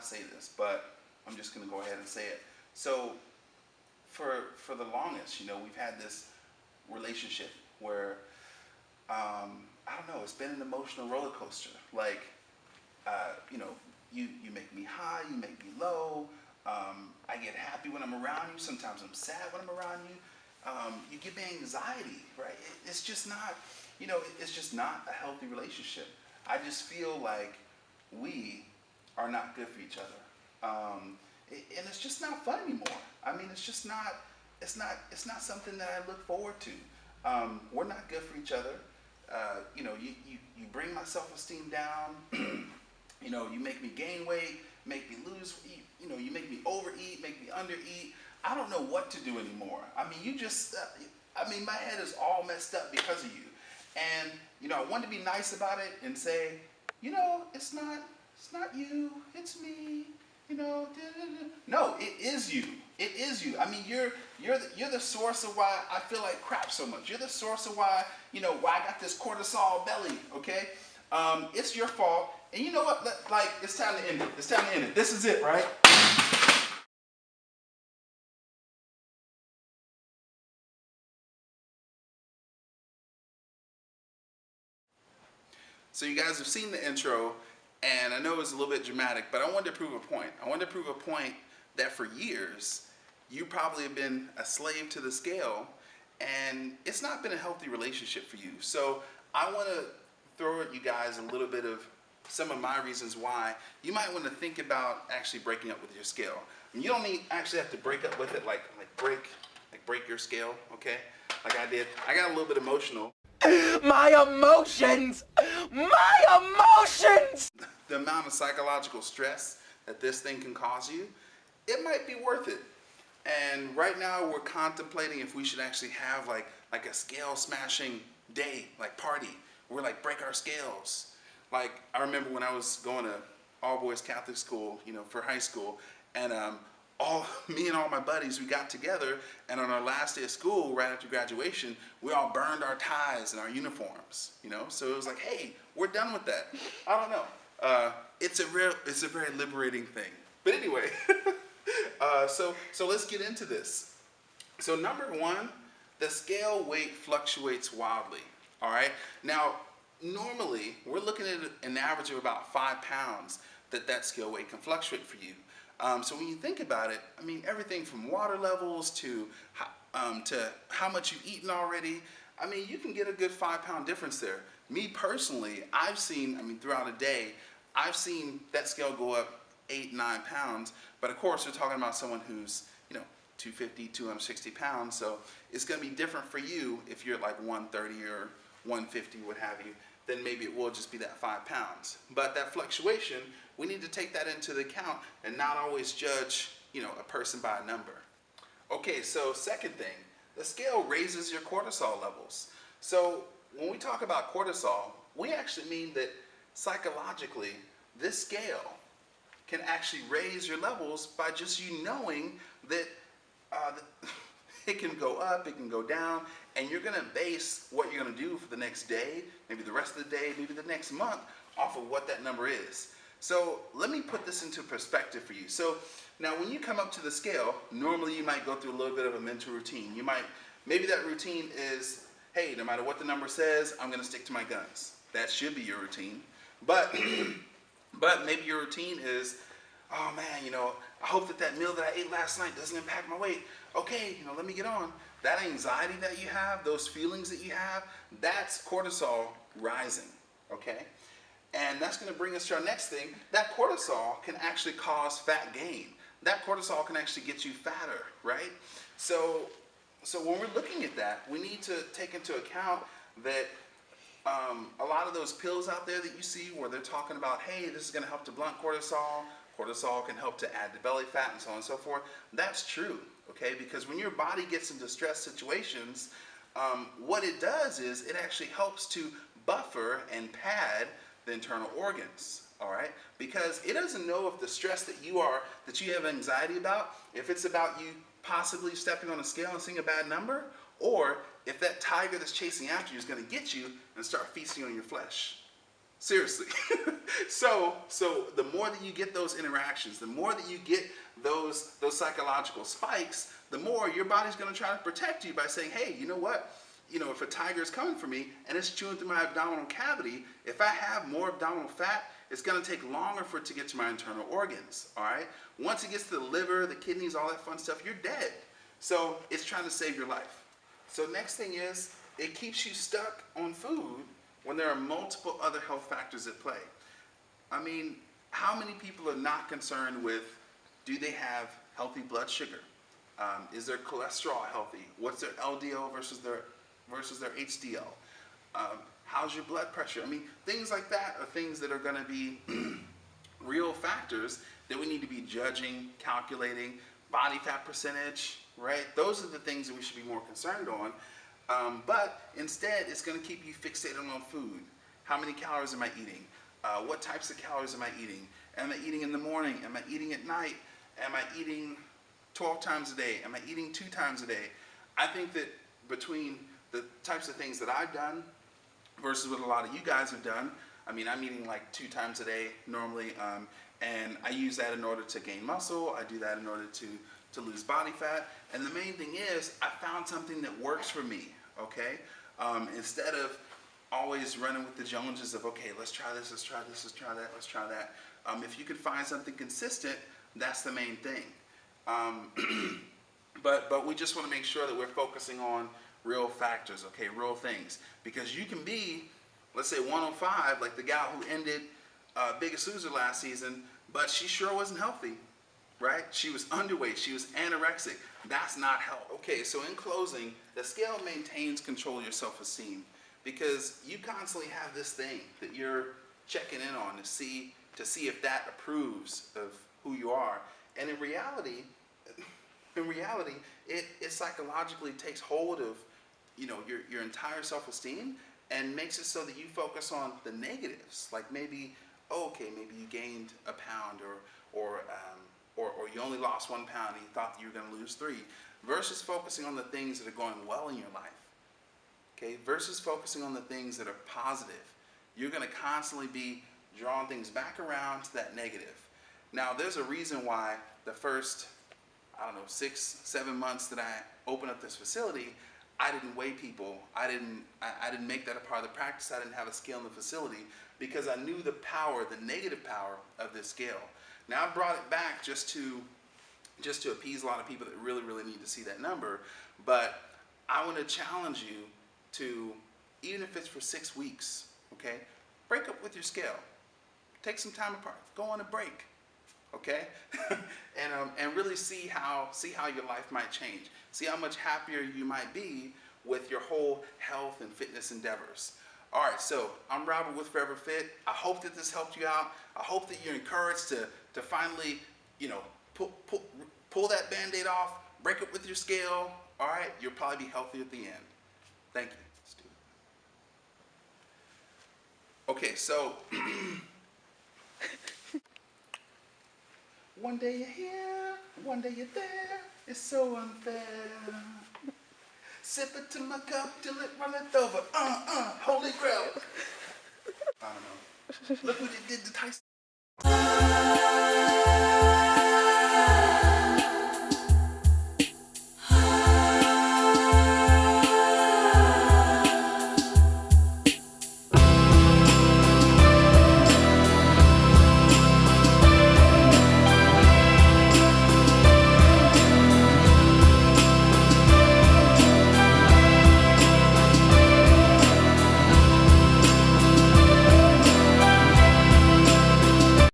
to say this, but I'm just going to go ahead and say it. So for the longest, we've had this relationship where I don't know, it's been an emotional roller coaster. Like, you make me high, you make me low. I get happy when I'm around you. Sometimes I'm sad when I'm around you. You give me anxiety, right? It's just not, it's just not a healthy relationship. I just feel like we are not good for each other, and it's just not fun anymore. I mean, it's just not. It's not something that I look forward to. We're not good for each other. You bring my self-esteem down. You make me gain weight, make me lose. You make me overeat, make me undereat. I don't know what to do anymore. I mean, my head is all messed up because of you. And I want to be nice about it and say, it's not you, it's me. No, it is you. It is you. I mean, you're the source of why I feel like crap so much. You're the source of why I got this cortisol belly. Okay, it's your fault. And you know what? Like, it's time to end it. It's time to end it. This is it, right? So you guys have seen the intro, and I know it's a little bit dramatic, but I wanted to prove a point. I wanted to prove a point that for years, you probably have been a slave to the scale, and it's not been a healthy relationship for you. So I want to throw at you guys a little bit of some of my reasons why you might want to think about actually breaking up with your scale. And you don't actually have to break up with it like break your scale, okay? Like I did. I got a little bit emotional. My emotions! My emotions! The amount of psychological stress that this thing can cause you, it might be worth it. And right now we're contemplating if we should actually have like a scale smashing day, like party. We're like break our scales. Like I remember when I was going to all boys Catholic school, for high school, and me and all my buddies, we got together, and on our last day of school, right after graduation, we all burned our ties and our uniforms, So it was like, hey, we're done with that. I don't know. It's a very liberating thing. But anyway, so let's get into this. So number one, the scale weight fluctuates wildly. All right. Now, normally we're looking at an average of about 5 pounds that scale weight can fluctuate for you. So when you think about it, I mean, everything from water levels to how much you've eaten already, I mean, you can get a good 5 pound difference there. Me personally, I've seen, throughout a day, I've seen that scale go up 8, 9 pounds. But of course, we're talking about someone who's, 250, 260 pounds. So it's going to be different for you if you're like 130 or 150, what have you. Then maybe it will just be that 5 pounds. But that fluctuation, we need to take that into the account and not always judge, a person by a number. Okay, so second thing, the scale raises your cortisol levels. So when we talk about cortisol, we actually mean that psychologically, this scale can actually raise your levels by just you knowing that it can go up, it can go down, and you're going to base what you're going to do for the next day, maybe the rest of the day, maybe the next month, off of what that number is. So let me put this into perspective for you. So now when you come up to the scale, normally you might go through a little bit of a mental routine. Maybe that routine is, hey, no matter what the number says, I'm going to stick to my guns. That should be your routine. But maybe your routine is, oh man, I hope that meal that I ate last night doesn't impact my weight. Okay, let me get on. That anxiety that you have, those feelings that you have, that's cortisol rising, okay? And that's going to bring us to our next thing. That cortisol can actually cause fat gain. That cortisol can actually get you fatter, right? So when we're looking at that, we need to take into account that a lot of those pills out there that you see where they're talking about, hey, this is going to help to blunt cortisol. Cortisol can help to add to belly fat and so on and so forth. That's true, okay? Because when your body gets into stress situations, what it does is it actually helps to buffer and pad the internal organs, all right? Because it doesn't know if the stress that you have anxiety about, if it's about you possibly stepping on a scale and seeing a bad number, or if that tiger that's chasing after you is going to get you and start feasting on your flesh. Seriously. So the more that you get those interactions, the more that you get those psychological spikes, the more your body's going to try to protect you by saying, hey, you know what? If a tiger is coming for me and it's chewing through my abdominal cavity, if I have more abdominal fat, it's going to take longer for it to get to my internal organs, all right? Once it gets to the liver, the kidneys, all that fun stuff, you're dead. So it's trying to save your life. So next thing is, it keeps you stuck on food when there are multiple other health factors at play. I mean, how many people are not concerned with, do they have healthy blood sugar? Is their cholesterol healthy? What's their LDL versus their HDL? How's your blood pressure? I mean, things like that are things that are going to be real factors that we need to be judging, calculating. Body fat percentage, right? Those are the things that we should be more concerned on. But instead, it's going to keep you fixated on food. How many calories am I eating? What types of calories am I eating? Am I eating in the morning? Am I eating at night? Am I eating 12 times a day? Am I eating 2 times a day? I think that between the types of things that I've done versus what a lot of you guys have done, I mean, I'm eating like 2 times a day normally, and I use that in order to gain muscle. I do that in order to lose body fat. And the main thing is, I found something that works for me, okay? Instead of always running with the Joneses of, okay, let's try this, let's try this, let's try that, let's try that. If you can find something consistent, that's the main thing. But we just want to make sure that we're focusing on real factors, okay, real things. Because you can be, let's say 105, like the gal who ended Biggest Loser last season, but she sure wasn't healthy, right? She was underweight, she was anorexic. That's not health. Okay, so in closing, the scale maintains control of your self-esteem, because you constantly have this thing that you're checking in on to see if that approves of who you are. And in reality, it psychologically takes hold of your entire self-esteem and makes it so that you focus on the negatives. Like maybe, maybe you gained a pound, or you only lost 1 pound and you thought that you were going to lose 3, versus focusing on the things that are going well in your life. Okay, versus focusing on the things that are positive. You're going to constantly be drawing things back around to that negative. Now, there's a reason why the first, 6-7 months that I opened up this facility, I didn't weigh people. I didn't make that a part of the practice. I didn't have a scale in the facility, because I knew the power, the negative power of this scale. Now, I brought it back just to appease a lot of people that really, really need to see that number. But I want to challenge you to, even if it's for 6 weeks, okay, break up with your scale. Take some time apart. Go on a break, okay, and really see how your life might change. See how much happier you might be with your whole health and fitness endeavors. All right, so I'm Robert with Forever Fit. I hope that this helped you out. I hope that you're encouraged to finally, pull that Band-Aid off, break up with your scale. All right, you'll probably be healthy at the end. Thank you. Okay, so one day you're here, one day you're there. It's so unfair. Sip it to my cup till it runneth over. Holy grail. I don't know. Look what it did to Tyson.